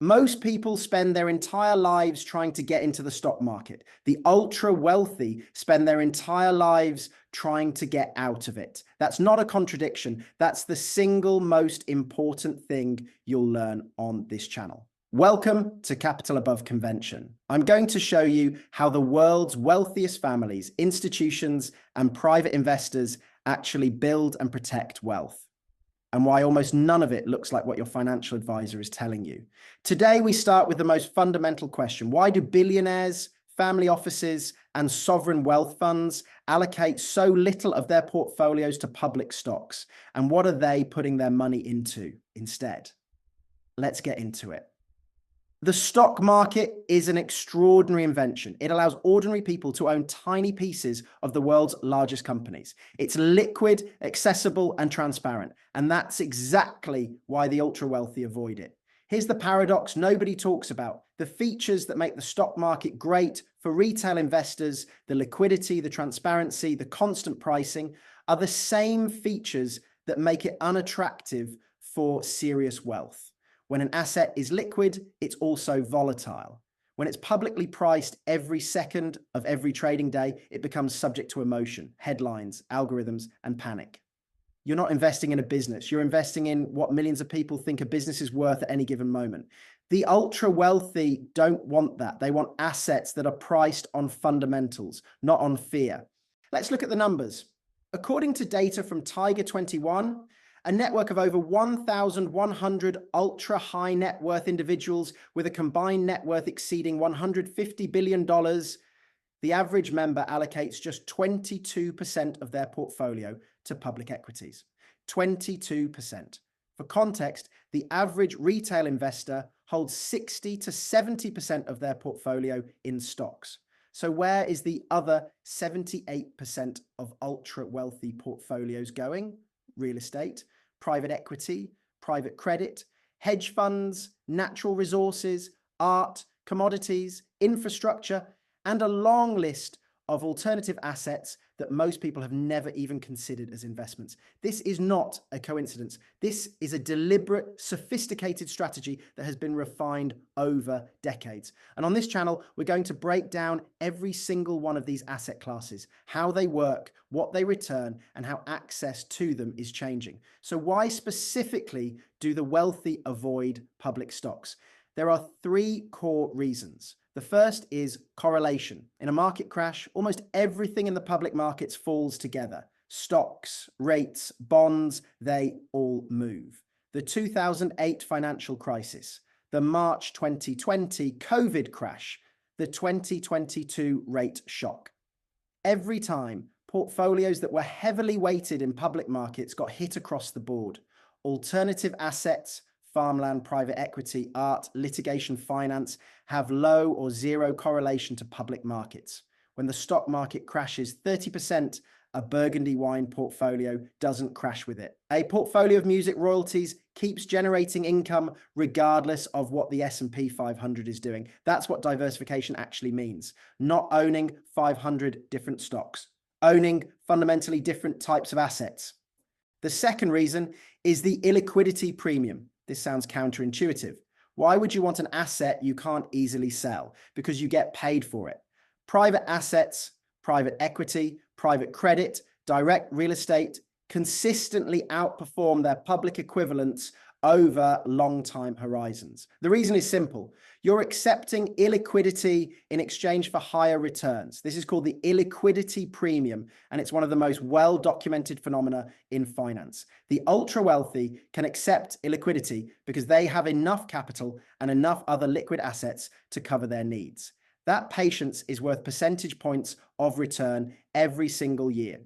Most people spend their entire lives trying to get into the stock market. The ultra wealthy spend their entire lives trying to get out of it. That's not a contradiction. That's the single most important thing you'll learn on this channel. Welcome to Capital Above Convention. I'm going to show you how the world's wealthiest families, institutions, and private investors actually build and protect wealth, and why almost none of it looks like what your financial advisor is telling you. Today, we start with the most fundamental question. Why do billionaires, family offices, and sovereign wealth funds allocate so little of their portfolios to public stocks? And what are they putting their money into instead? Let's get into it. The stock market is an extraordinary invention. It allows ordinary people to own tiny pieces of the world's largest companies. It's liquid, accessible, and transparent. And that's exactly why the ultra wealthy avoid it. Here's the paradox nobody talks about. The features that make the stock market great for retail investors, the liquidity, the transparency, the constant pricing, are the same features that make it unattractive for serious wealth. When an asset is liquid, it's also volatile. When it's publicly priced every second of every trading day, it becomes subject to emotion, headlines, algorithms, and panic. You're not investing in a business. You're investing in what millions of people think a business is worth at any given moment. The ultra wealthy don't want that. They want assets that are priced on fundamentals, not on fear. Let's look at the numbers. According to data from Tiger 21, a network of over 1,100 ultra high net worth individuals with a combined net worth exceeding $150 billion, the average member allocates just 22% of their portfolio to public equities. 22%. For context, the average retail investor holds 60 to 70% of their portfolio in stocks. So where is the other 78% of ultra wealthy portfolios going? Real estate, private equity, private credit, hedge funds, natural resources, art, commodities, infrastructure, and a long list of alternative assets that most people have never even considered as investments. This is not a coincidence. This is a deliberate, sophisticated strategy that has been refined over decades. And on this channel, we're going to break down every single one of these asset classes, how they work, what they return, and how access to them is changing. So why specifically do the wealthy avoid public stocks? There are three core reasons. The first is correlation. In a market crash, almost everything in the public markets falls together. Stocks, rates, bonds, they all move. The 2008 financial crisis, the March 2020 COVID crash, the 2022 rate shock. Every time, portfolios that were heavily weighted in public markets got hit across the board. Alternative assets, farmland, private equity, art, litigation, finance have low or zero correlation to public markets. When the stock market crashes 30%, a Burgundy wine portfolio doesn't crash with it. A portfolio of music royalties keeps generating income regardless of what the S&P 500 is doing. That's what diversification actually means. Not owning 500 different stocks, owning fundamentally different types of assets. The second reason is the illiquidity premium. This sounds counterintuitive. Why would you want an asset you can't easily sell? Because you get paid for it. Private assets, private equity, private credit, direct real estate consistently outperform their public equivalents over long time horizons. The reason is simple. You're accepting illiquidity in exchange for higher returns. This is called the illiquidity premium, and it's one of the most well-documented phenomena in finance. The ultra wealthy can accept illiquidity because they have enough capital and enough other liquid assets to cover their needs. That patience is worth percentage points of return every single year.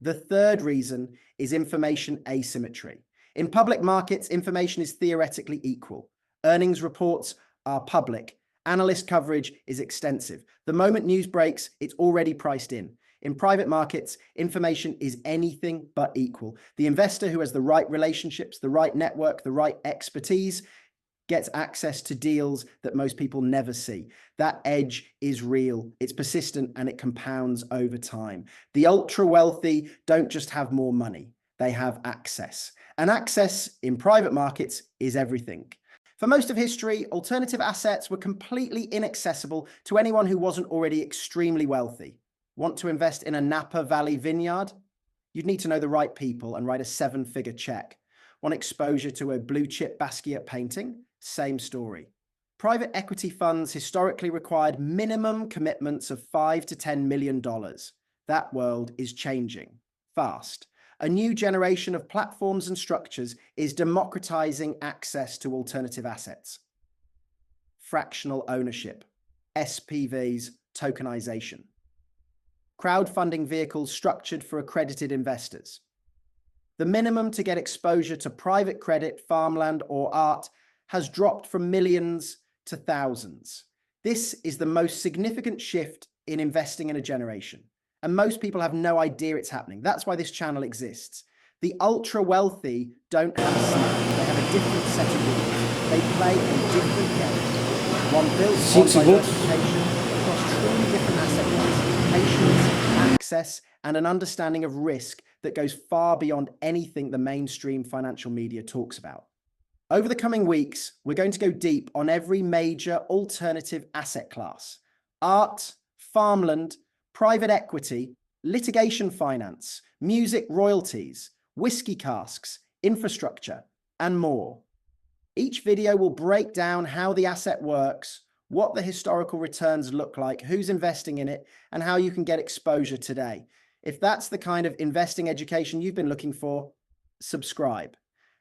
The third reason is information asymmetry. In public markets, information is theoretically equal. Earnings reports are public. Analyst coverage is extensive. The moment news breaks, it's already priced in. In private markets, information is anything but equal. The investor who has the right relationships, the right network, the right expertise gets access to deals that most people never see. That edge is real, it's persistent, and it compounds over time. The ultra wealthy don't just have more money, they have access. And access in private markets is everything. For most of history, alternative assets were completely inaccessible to anyone who wasn't already extremely wealthy. Want to invest in a Napa Valley vineyard? You'd need to know the right people and write a 7-figure check. Want exposure to a blue chip Basquiat painting? Same story. Private equity funds historically required minimum commitments of $5 to $10 million. That world is changing fast. A new generation of platforms and structures is democratizing access to alternative assets. Fractional ownership, SPVs, tokenization. Crowdfunding vehicles structured for accredited investors. The minimum to get exposure to private credit, farmland, or art has dropped from millions to thousands. This is the most significant shift in investing in a generation, and most people have no idea it's happening. That's why this channel exists. The ultra wealthy don't have a symmetry. They have a different set of rules. They play a different game. One builds on diversification across truly different asset classes, patience, access, and an understanding of risk that goes far beyond anything the mainstream financial media talks about. Over the coming weeks, we're going to go deep on every major alternative asset class: art, farmland, private equity, litigation finance, music royalties, whiskey casks, infrastructure, and more. Each video will break down how the asset works, what the historical returns look like, who's investing in it, and how you can get exposure today. If that's the kind of investing education you've been looking for, subscribe,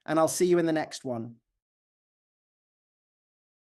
and I'll see you in the next one.